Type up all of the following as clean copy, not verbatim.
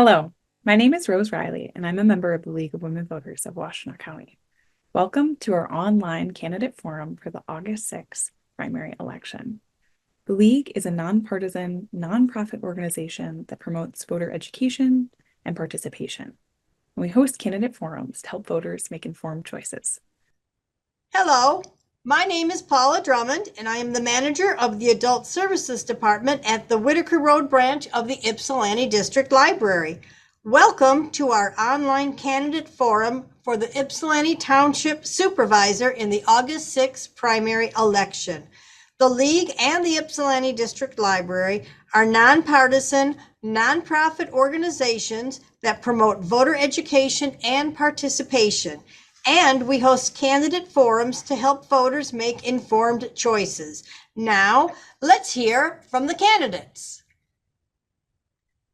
Hello, my name is Rose Riley, and I'm a member of the League of Women Voters of Washtenaw County. Welcome to our online candidate forum for the August 6th primary election. The League is a nonpartisan, nonprofit organization that promotes voter education and participation. And we host candidate forums to help voters make informed choices. Hello, my name is Paula Drummond, and I am the manager of the Adult Services Department at the Whitaker Road branch of the Ypsilanti District Library. Welcome to our online candidate forum for the Ypsilanti Township Supervisor in the August 6th primary election. The League and the Ypsilanti District Library are nonpartisan, nonprofit organizations that promote voter education and participation. And we host candidate forums to help voters make informed choices. Now, let's hear from the candidates.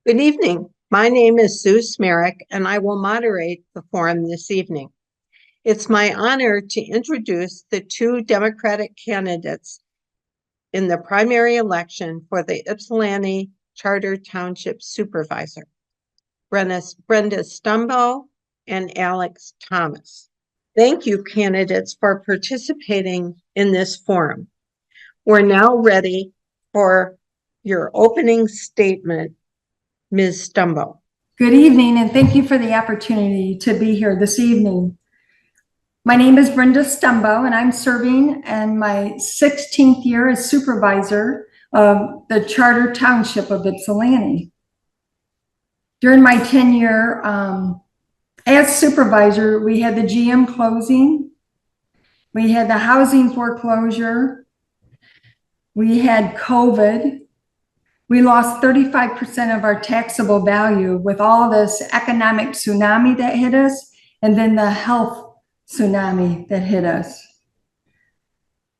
Good evening. My name is Sue Smerek, and I will moderate the forum this evening. It's my honor to introduce the two Democratic candidates in the primary election for the Ypsilanti Charter Township Supervisor, Brenda Stumbo and Alex Thomas. Thank you, candidates, for participating in this forum. We're now ready for your opening statement, Ms. Stumbo. Good evening, and thank you for the opportunity to be here this evening. My name is Brenda Stumbo, and I'm serving in my 16th year as supervisor of the Charter Township of Ypsilanti. During my tenure as supervisor, we had the GM closing, we had the housing foreclosure, we had COVID. We lost 35% of our taxable value with all this economic tsunami that hit us, and then the health tsunami that hit us.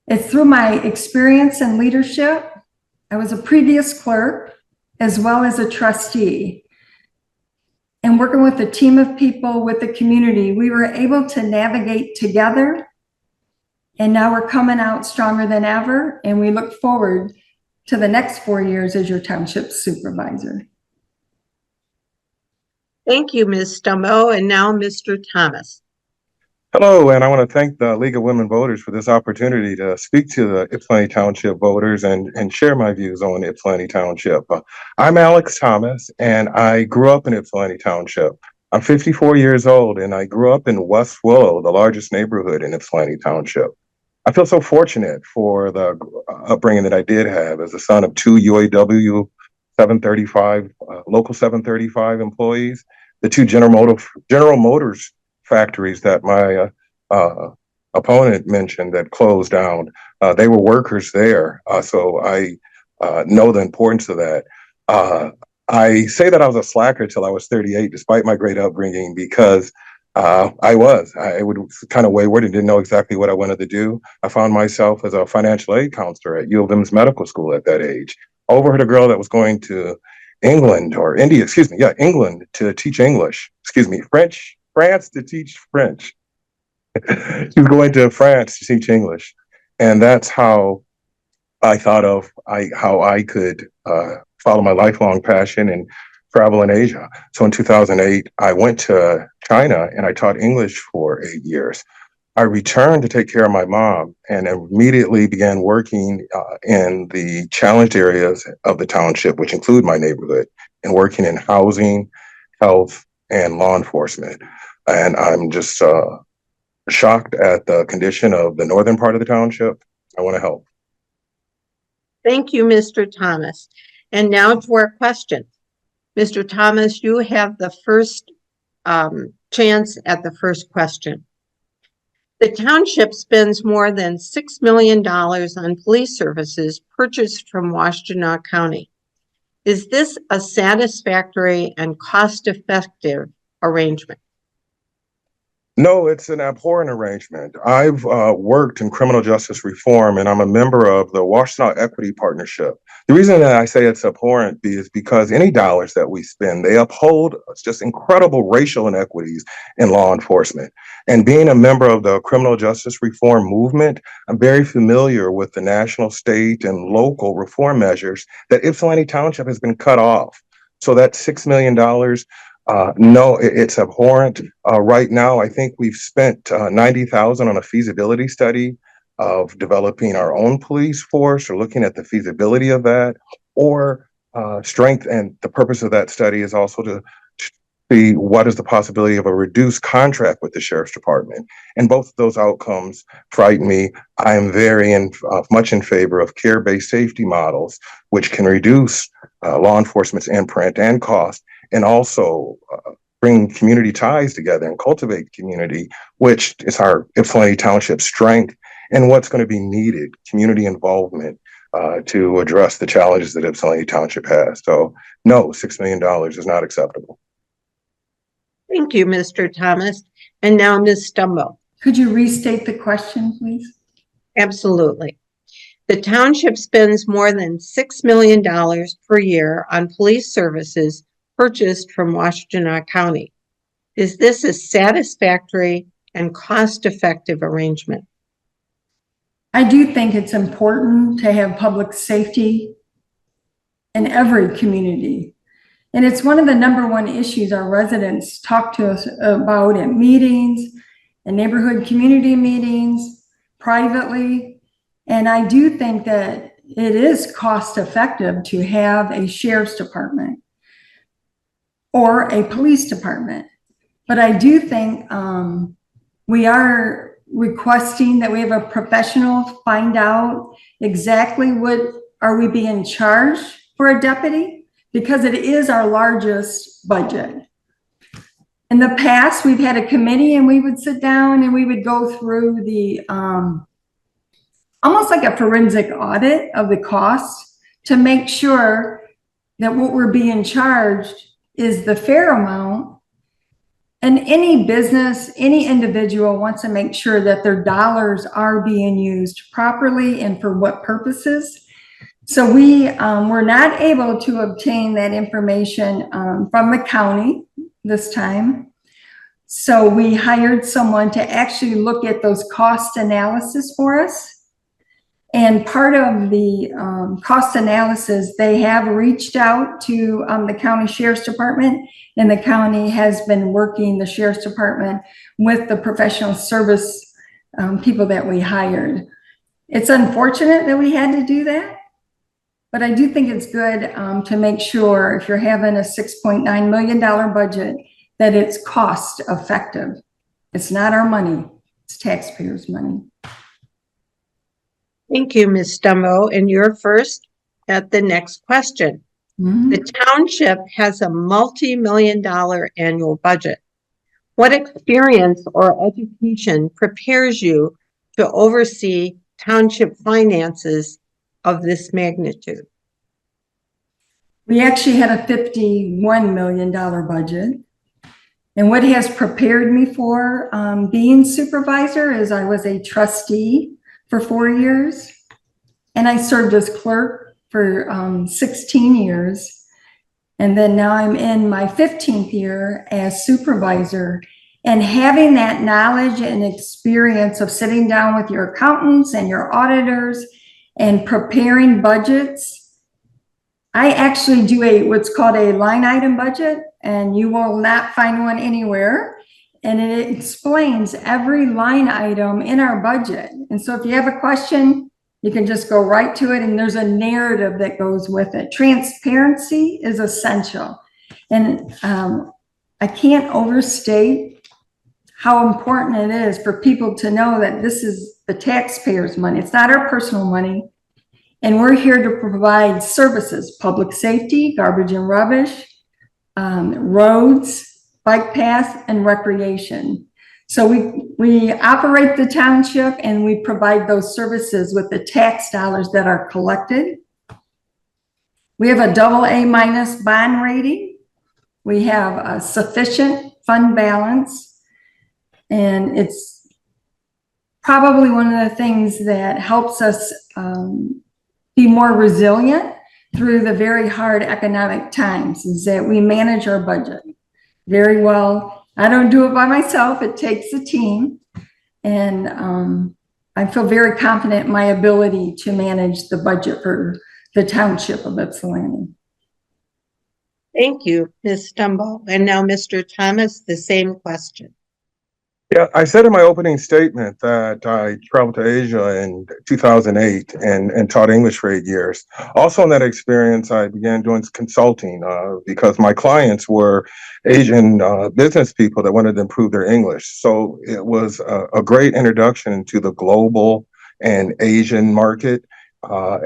It's through my experience and leadership. I was a previous clerk as well as a trustee. And working with a team of people with the community, we were able to navigate together. And now we're coming out stronger than ever, and we look forward to the next 4 years as your township supervisor. Thank you, Ms. Stumbo, and now Mr. Thomas. Hello, and I want to thank the League of Women Voters for this opportunity to speak to the Ypsilanti Township voters and share my views on Ypsilanti Township. I'm Alex Thomas, and I grew up in Ypsilanti Township. I'm 54 years old, and I grew up in West Willow, the largest neighborhood in Ypsilanti Township. I feel so fortunate for the upbringing that I did have as the son of two UAW 735, local 735 employees, the two General Motors factories that my opponent mentioned that closed down. They were workers there, so I know the importance of that. I say that I was a slacker till I was 38, despite my great upbringing, because I would kind of wayward and didn't know exactly what I wanted to do. I found myself as a financial aid counselor at U of M's medical school at that age. I overheard a girl that was going to England to teach English, France to teach French. She was going to France to teach English. And that's how I thought of how I could follow my lifelong passion and travel in Asia. So in 2008, I went to China and I taught English for 8 years. I returned to take care of my mom and immediately began working in the challenged areas of the township, which include my neighborhood, and working in housing, health, and law enforcement. And I'm just shocked at the condition of the northern part of the township. I want to help. Thank you, Mr. Thomas. And now to our questions. Mr. Thomas, you have the first chance at the first question. The township spends more than $6 million on police services purchased from Washtenaw County. Is this a satisfactory and cost-effective arrangement? No, it's an abhorrent arrangement. I've worked in criminal justice reform, and I'm a member of the Washtenaw Equity Partnership. The reason that I say it's abhorrent is because any dollars that we spend, they uphold just incredible racial inequities in law enforcement. And being a member of the criminal justice reform movement, I'm very familiar with the national, state, and local reform measures that Ypsilanti Township has been cut off. So that $6 million, no, it's abhorrent. Right now, I think we've spent $90,000 on a feasibility study of developing our own police force, or looking at the feasibility of that, or strength. And the purpose of that study is also to see what is the possibility of a reduced contract with the sheriff's department. And both of those outcomes frighten me. I am much in favor of care-based safety models, which can reduce law enforcement's imprint and cost, and also bring community ties together and cultivate community, which is our Ypsilanti Township strength and what's going to be needed, community involvement to address the challenges that Ypsilanti Township has. So no, $6 million is not acceptable. Thank you, Mr. Thomas. And now Ms. Stumbo. Could you restate the question, please? Absolutely. The township spends more than $6 million per year on police services purchased from Washtenaw County. Is this a satisfactory and cost-effective arrangement? I do think it's important to have public safety in every community. And it's one of the number one issues our residents talk to us about at meetings and neighborhood community meetings, privately. And I do think that it is cost effective to have a sheriff's department or a police department. But I do think we are requesting that we have a professional find out exactly what are we being charged for a deputy, because it is our largest budget. In the past, we've had a committee and we would sit down and we would go through the almost like a forensic audit of the costs to make sure that what we're being charged is the fair amount. And any business, any individual wants to make sure that their dollars are being used properly and for what purposes. So we were not able to obtain that information from the county this time. So we hired someone to actually look at those cost analysis for us. And part of the cost analysis, they have reached out to the county sheriff's department, and the county has been working, the sheriff's department, with the professional service people that we hired. It's unfortunate that we had to do that, but I do think it's good to make sure if you're having a $6.9 million budget, that it's cost effective. It's not our money, it's taxpayers' money. Thank you, Ms. Stumbo. And you're first at the next question. Mm-hmm. The township has a multi-million-dollar annual budget. What experience or education prepares you to oversee township finances of this magnitude? We actually had a $51 million budget. And what has prepared me for being supervisor is I was a trustee for 4 years, and I served as clerk for 16 years. And then now I'm in my 15th year as supervisor, and having that knowledge and experience of sitting down with your accountants and your auditors and preparing budgets. I actually do what's called a line item budget, and you will not find one anywhere. And it explains every line item in our budget. And so if you have a question, you can just go right to it, and there's a narrative that goes with it. Transparency is essential. And I can't overstate how important it is for people to know that this is the taxpayers' money. It's not our personal money. And we're here to provide services, public safety, garbage and rubbish, roads, bike paths, and recreation. So we operate the township, and we provide those services with the tax dollars that are collected. We have a AA- bond rating. We have a sufficient fund balance, and it's probably one of the things that helps us be more resilient through the very hard economic times, is that we manage our budget very well. I don't do it by myself, it takes a team. And I feel very confident in my ability to manage the budget for the township of Ypsilanti. Thank you, Ms. Stumbo. And now, Mr. Thomas, the same question. Yeah, I said in my opening statement that I traveled to Asia in 2008 and taught English for 8 years. Also in that experience, I began doing consulting because my clients were Asian business people that wanted to improve their English. So it was a great introduction into the global and Asian market. Uh,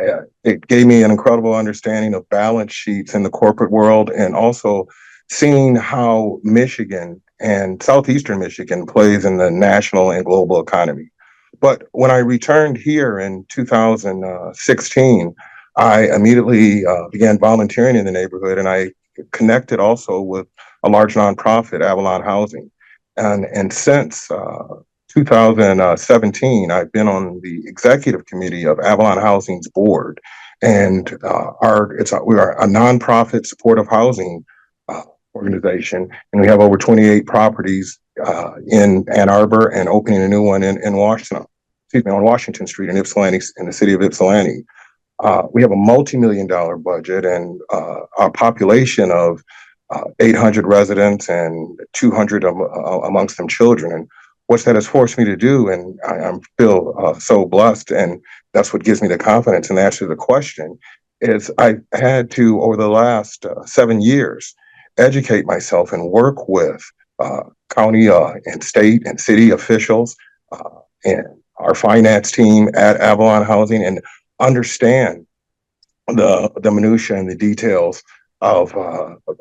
it gave me an incredible understanding of balance sheets in the corporate world and also seeing how Michigan and Southeastern Michigan plays in the national and global economy. But when I returned here in 2016, I immediately began volunteering in the neighborhood, and I connected also with a large nonprofit, Avalon Housing. And since 2017, I've been on the executive committee of Avalon Housing's board, and we are a nonprofit supportive housing organization, and we have over 28 properties in Ann Arbor and opening a new one in Washington. Excuse me, on Washington Street in Ypsilanti, in the city of Ypsilanti. We have a multi-million-dollar budget and a population of 800 residents and 200 amongst them children. And what that has forced me to do, and I feel so blessed, and that's what gives me the confidence and answer the question, is I've had to, over the last 7 years, educate myself and work with county and state and city officials and our finance team at Avalon Housing and understand the minutia and the details of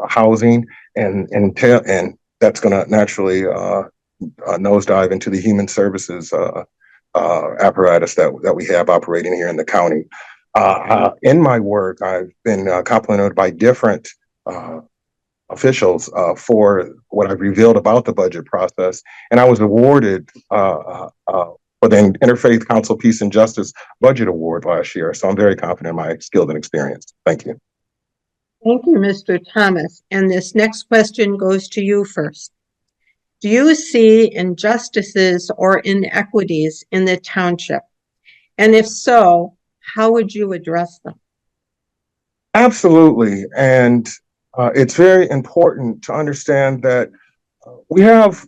housing and that's going to naturally nosedive into the human services apparatus that we have operating here in the county. In my work, I've been complimented by different officials for what I've revealed about the budget process, and I was awarded for the Interfaith Council Peace and Justice Budget Award last year. So I'm very confident in my skills and experience. Thank you. Thank you, Mr. Thomas. And this next question goes to you first. Do you see injustices or inequities in the township? And if so, how would you address them? Absolutely. And it's very important to understand that we have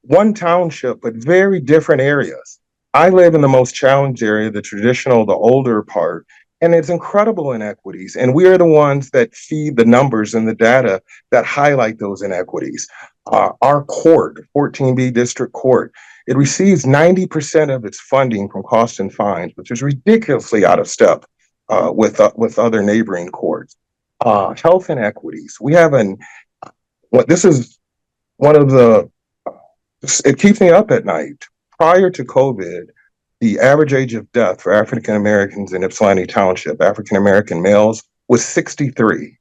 one township, but very different areas. I live in the most challenged area, the traditional, the older part, and it's incredible inequities. And we are the ones that feed the numbers and the data that highlight those inequities. Our court, 14B District Court, it receives 90% of this funding from costs and fines, which is ridiculously out of step with other neighboring courts. Health inequities. We have this is one of it keeps me up at night. Prior to COVID, the average age of death for African Americans in Ypsilanti Township, African American males, was 63.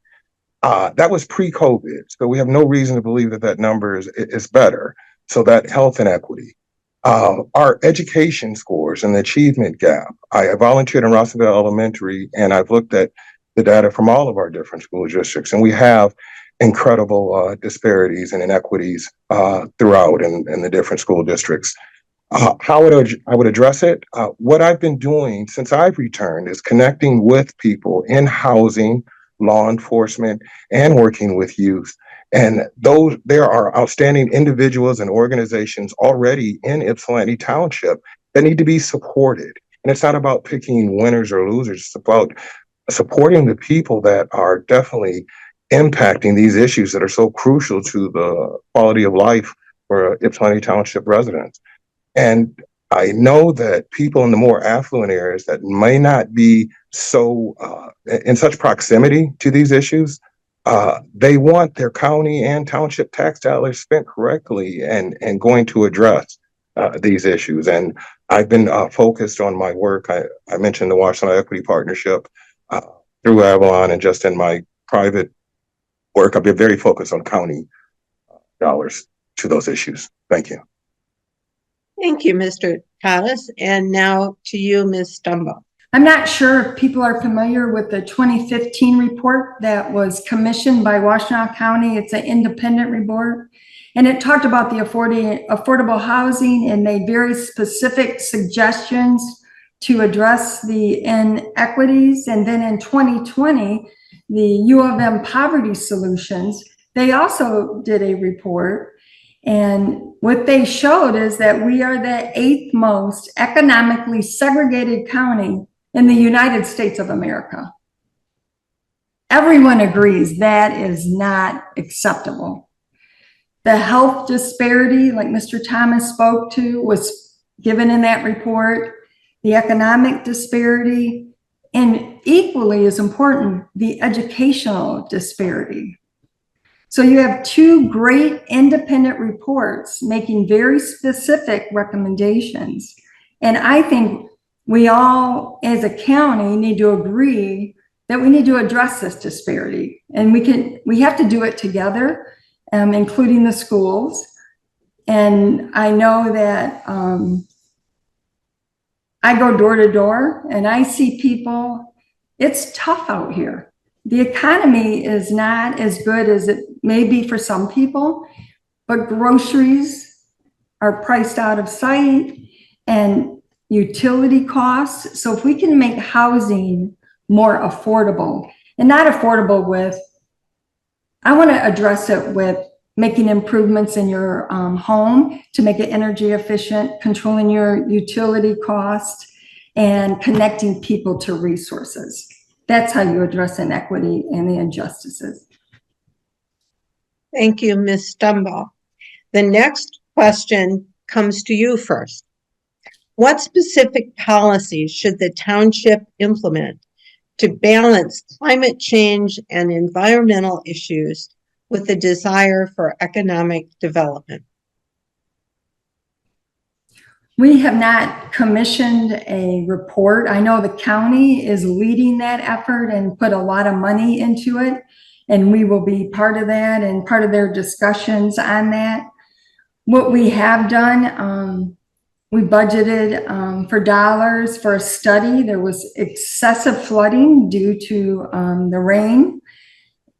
That was pre-COVID, so we have no reason to believe that number is better. So that health inequity. Our education scores and the achievement gap. I volunteered in Rossville Elementary, and I've looked at the data from all of our different school districts, and we have incredible disparities and inequities throughout in the different school districts. How I would address it? What I've been doing since I've returned is connecting with people in housing, law enforcement, and working with youth. And there are outstanding individuals and organizations already in Ypsilanti Township that need to be supported. And it's not about picking winners or losers. It's about supporting the people that are definitely impacting these issues that are so crucial to the quality of life for Ypsilanti Township residents. And I know that people in the more affluent areas that may not be so in such proximity to these issues, they want their county and township tax dollars spent correctly and going to address these issues. And I've been focused on my work. I mentioned the Washington Equity Partnership through Avalon, and just in my private work, I've been very focused on county dollars to those issues. Thank you. Thank you, Mr. Thomas. And now to you, Ms. Stumbo. I'm not sure if people are familiar with the 2015 report that was commissioned by Washtenaw County. It's an independent report, and it talked about the affordable housing and made very specific suggestions to address the inequities. And then in 2020, the U of M Poverty Solutions, they also did a report. And what they showed is that we are the 8th most economically segregated county in the United States of America. Everyone agrees that is not acceptable. The health disparity, like Mr. Thomas spoke to, was given in that report. The economic disparity, and equally as important, the educational disparity. So you have 2 great independent reports making very specific recommendations. And I think we all, as a county, need to agree that we need to address this disparity. And we have to do it together, including the schools. And I know that I go door to door and I see people, it's tough out here. The economy is not as good as it may be for some people, but groceries are priced out of sight and utility costs. So if we can make housing more affordable, and not affordable with, I want to address it with making improvements in your home to make it energy efficient, controlling your utility costs, and connecting people to resources. That's how you address inequity and the injustices. Thank you, Ms. Stumbo. The next question comes to you first. What specific policies should the township implement to balance climate change and environmental issues with the desire for economic development? We have not commissioned a report. I know the county is leading that effort and put a lot of money into it, and we will be part of that and part of their discussions on that. What we have done, we budgeted for dollars for a study. There was excessive flooding due to the rain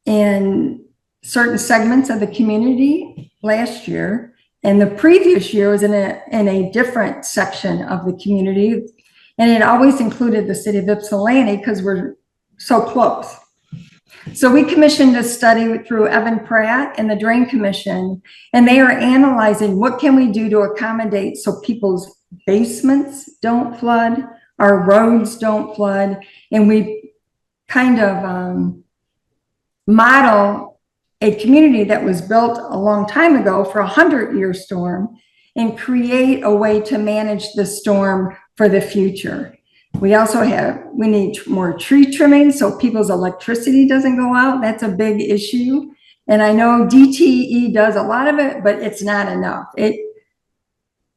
in certain segments of the community last year. And the previous year was in a different section of the community. And it always included the city of Ypsilanti because we're so close. So we commissioned a study through Evan Pratt and the Drain Commission, and they are analyzing what can we do to accommodate so people's basements don't flood, our roads don't flood, and we kind of model a community that was built a long time ago for 100-year storm and create a way to manage the storm for the future. We also we need more tree trimming so people's electricity doesn't go out. That's a big issue. And I know DTE does a lot of it, but it's not enough.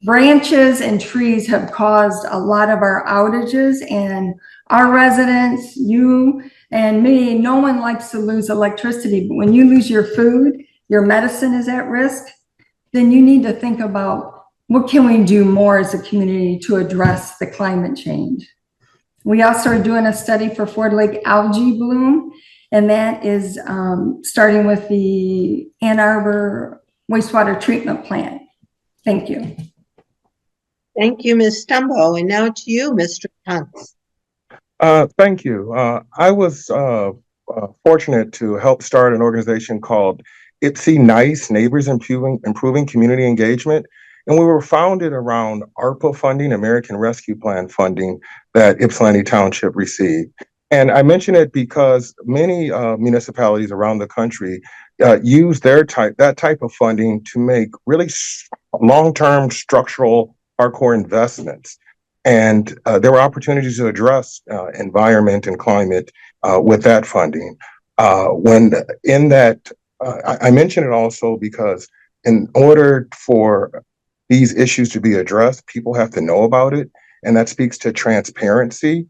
Branches and trees have caused a lot of our outages, and our residents, you and me, no one likes to lose electricity. But when you lose your food, your medicine is at risk, then you need to think about what can we do more as a community to address the climate change. We also are doing a study for Ford Lake algae bloom, and that is starting with the Ann Arbor wastewater treatment plant. Thank you. Thank you, Ms. Stumbo. And now to you, Mr. Thomas. Thank you. I was fortunate to help start an organization called Nice Neighbors Improving Community Engagement. And we were founded around ARPA funding, American Rescue Plan funding, that Ypsilanti Township received. And I mention it because many municipalities around the country use that type of funding to make really long-term structural hardcore investments. And there were opportunities to address environment and climate with that funding. I mention it also because in order for these issues to be addressed, people have to know about it, and that speaks to transparency.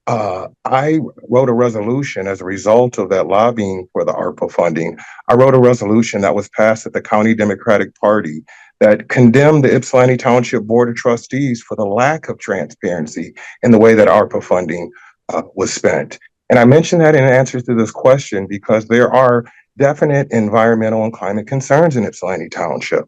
I wrote a resolution as a result of that lobbying for the ARPA funding. I wrote a resolution that was passed at the County Democratic Party that condemned the Ypsilanti Township Board of Trustees for the lack of transparency in the way that ARPA funding was spent. And I mention that in answer to this question because there are definite environmental and climate concerns in Ypsilanti Township.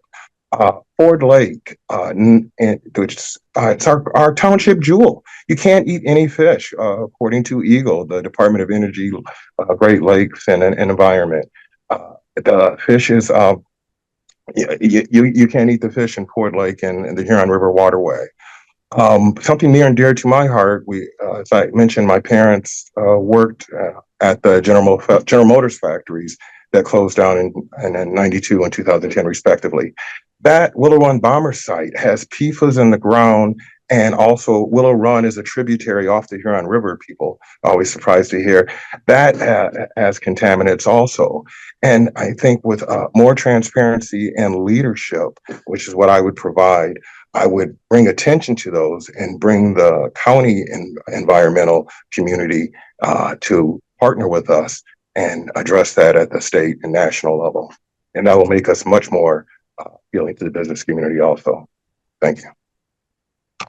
Ford Lake, it's our township jewel. You can't eat any fish, according to Eagle, the Department of Energy, Great Lakes and Environment. The fish is, you can't eat the fish in Ford Lake and the Huron River waterway. Something near and dear to my heart, as I mentioned, my parents worked at the General Motors factories that closed down in 92 and 2010 respectively. That Willow Run bomber site has PFAS in the ground, and also Willow Run is a tributary off the Huron River. People always surprised to hear that has contaminants also. And I think with more transparency and leadership, which is what I would provide, I would bring attention to those and bring the county and environmental community to partner with us and address that at the state and national level. And that will make us much more appealing to the business community also. Thank you.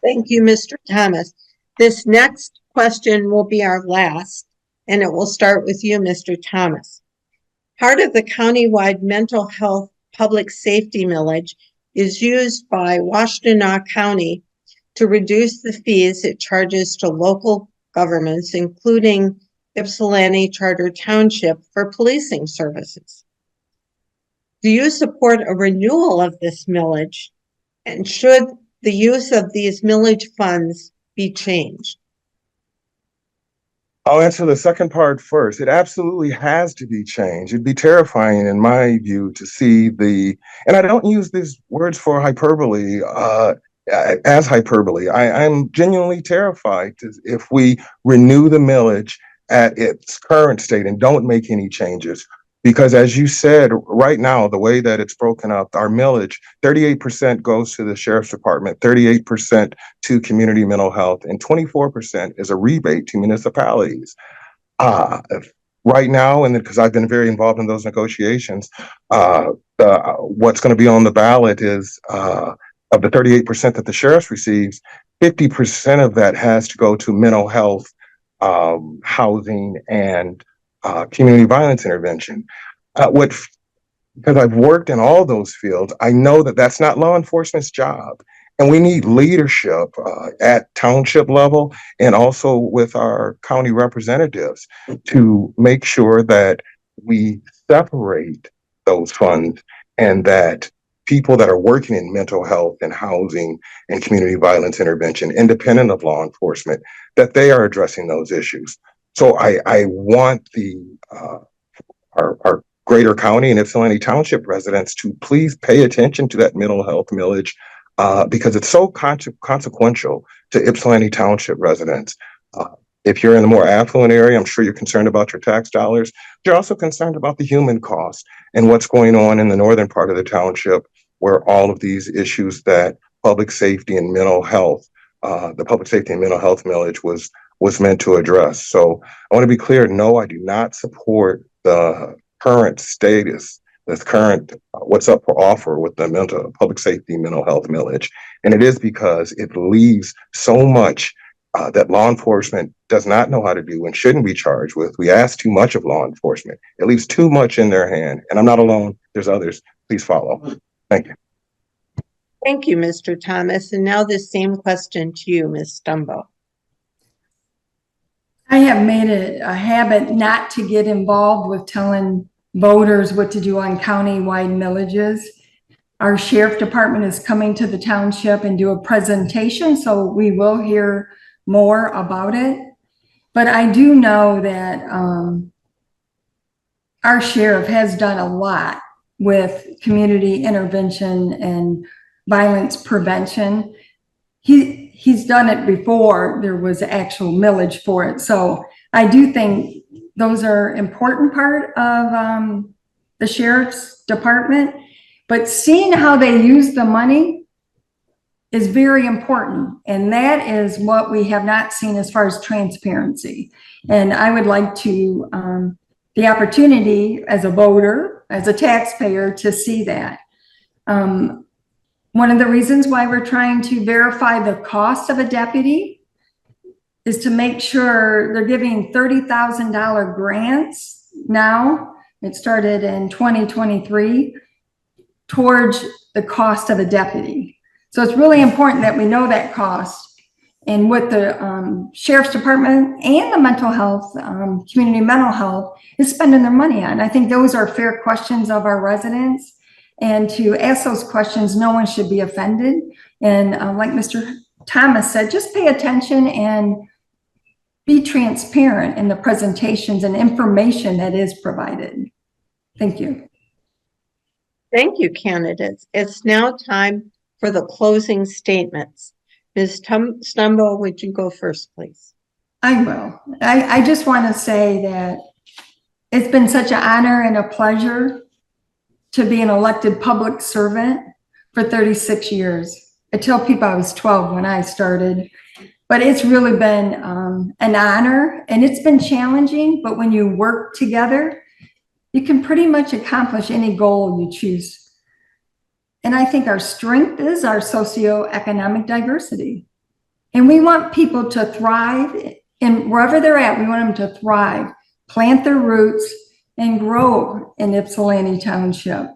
Thank you, Mr. Thomas. This next question will be our last, and it will start with you, Mr. Thomas. Part of the countywide mental health public safety millage is used by Washtenaw County to reduce the fees it charges to local governments, including Ypsilanti Charter Township, for policing services. Do you support a renewal of this millage? And should the use of these millage funds be changed? I'll answer the second part first. It absolutely has to be changed. It'd be terrifying, in my view, to see and I don't use these words for hyperbole, as hyperbole. I'm genuinely terrified if we renew the millage at its current state and don't make any changes. Because as you said, right now, the way that it's broken up, our millage, 38% goes to the sheriff's department, 38% to community mental health, and 24% is a rebate to municipalities. Right now, and because I've been very involved in those negotiations, what's going to be on the ballot is of the 38% that the sheriff receives, 50% of that has to go to mental health, housing, and community violence intervention. Because I've worked in all those fields, I know that that's not law enforcement's job. And we need leadership at township level and also with our county representatives to make sure that we separate those funds and that people that are working in mental health and housing and community violence intervention, independent of law enforcement, that they are addressing those issues. So I want our Greater County and Ypsilanti Township residents to please pay attention to that mental health millage because it's so consequential to Ypsilanti Township residents. If you're in the more affluent area, I'm sure you're concerned about your tax dollars. You're also concerned about the human cost and what's going on in the northern part of the township, where all of these issues that public safety and mental health, the public safety and mental health millage was meant to address. So I want to be clear, no, I do not support the current status, the current what's up for offer with the public safety mental health millage. And it is because it leaves so much that law enforcement does not know how to do and shouldn't be charged with. We ask too much of law enforcement. It leaves too much in their hand. And I'm not alone. There's others. Please follow. Thank you. Thank you, Mr. Thomas. And now the same question to you, Ms. Stumbo. I have made it a habit not to get involved with telling voters what to do on county-wide millages. Our sheriff department is coming to the township and do a presentation, so we will hear more about it. But I do know that our sheriff has done a lot with community intervention and violence prevention. He's done it before there was actual millage for it. So I do think those are important part of the sheriff's department, but seeing how they use the money is very important. And that is what we have not seen as far as transparency. And I would like to, the opportunity as a voter, as a taxpayer, to see that. One of the reasons why we're trying to verify the cost of a deputy is to make sure they're giving $30,000 grants now. It started in 2023. towards the cost of a deputy. So it's really important that we know that cost and what the Sheriff's Department and the mental health, community mental health is spending their money on. I think those are fair questions of our residents. And to ask those questions, no one should be offended. And like Mr. Thomas said, just pay attention and be transparent in the presentations and information that is provided. Thank you. Thank you, candidates. It's now time for the closing statements. Ms. Stumbo, would you go first, please? I will. I just want to say that it's been such an honor and a pleasure to be an elected public servant for 36 years. I tell people I was 12 when I started, but it's really been an honor, and it's been challenging, but when you work together, you can pretty much accomplish any goal you choose. And I think our strength is our socioeconomic diversity. And we want people to thrive, and wherever they're at, we want them to thrive, plant their roots, and grow in Ypsilanti Township.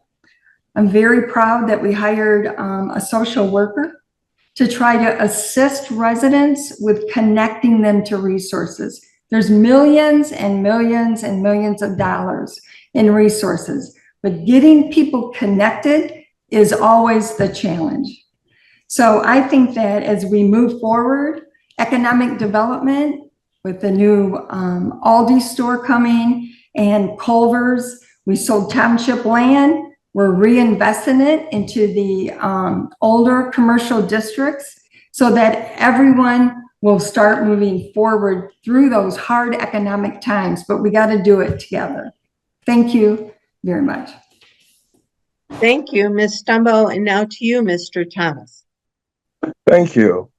I'm very proud that we hired a social worker to try to assist residents with connecting them to resources. There's millions and millions and millions of dollars in resources, but getting people connected is always the challenge. So I think that as we move forward, economic development with the new Aldi store coming and Culver's, we sold township land, we're reinvesting it into the older commercial districts so that everyone will start moving forward through those hard economic times, but we got to do it together. Thank you very much. Thank you, Ms. Stumbo, and now to you, Mr. Thomas. Thank you.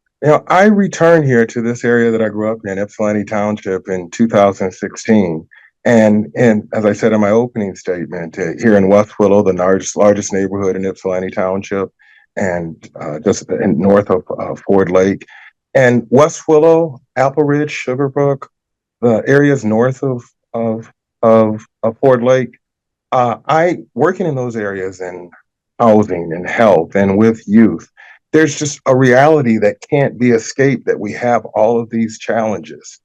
I returned here to this area that I grew up in, Ypsilanti Township, in 2016. And as I said in my opening statement, here in West Willow, the largest neighborhood in Ypsilanti Township, and just north of Ford Lake. And West Willow, Apple Ridge, Sugarbrook, the areas north of Ford Lake, I working in those areas in housing and health and with youth, there's just a reality that can't be escaped, that we have all of these challenges.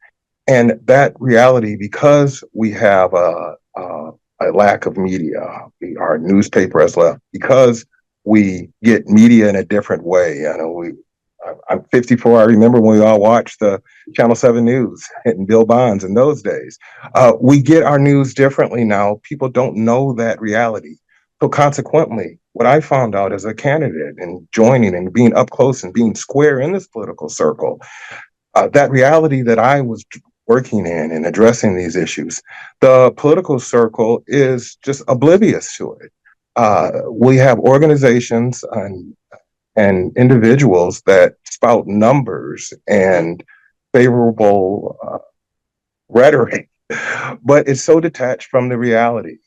And that reality, because we have a lack of media, our newspaper has left, because we get media in a different way. I'm 54. I remember when we all watched the Channel 7 News and Bill Bonds in those days. We get our news differently now. People don't know that reality. So consequently, what I found out as a candidate and joining and being up close and being square in this political circle, that reality that I was working in and addressing these issues, the political circle is just oblivious to it. We have organizations and individuals that spout numbers and favorable rhetoric, but it's so detached from the reality.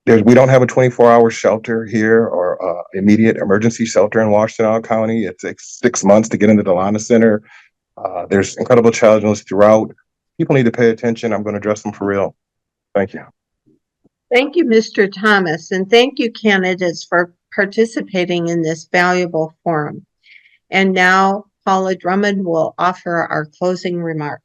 We don't have a 24-hour shelter here or immediate emergency shelter in Washtenaw County. It takes 6 months to get into the Lana Center. There's incredible challenges throughout. People need to pay attention. I'm going to address them for real. Thank you. Thank you, Mr. Thomas, and thank you, candidates, for participating in this valuable forum. And now Paula Drummond will offer our closing remark.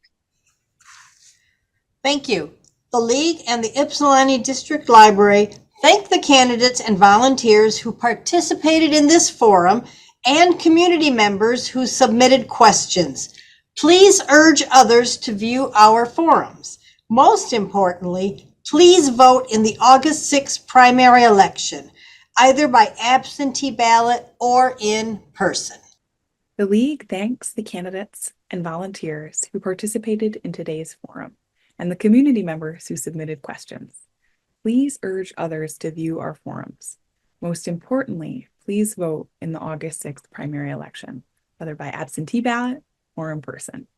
Thank you. The League and the Ypsilanti District Library thank the candidates and volunteers who participated in this forum and community members who submitted questions. Please urge others to view our forums. Most importantly, please vote in the August 6th primary election, either by absentee ballot or in person. The League thanks the candidates and volunteers who participated in today's forum and the community members who submitted questions. Please urge others to view our forums. Most importantly, please vote in the August 6th primary election, whether by absentee ballot or in person.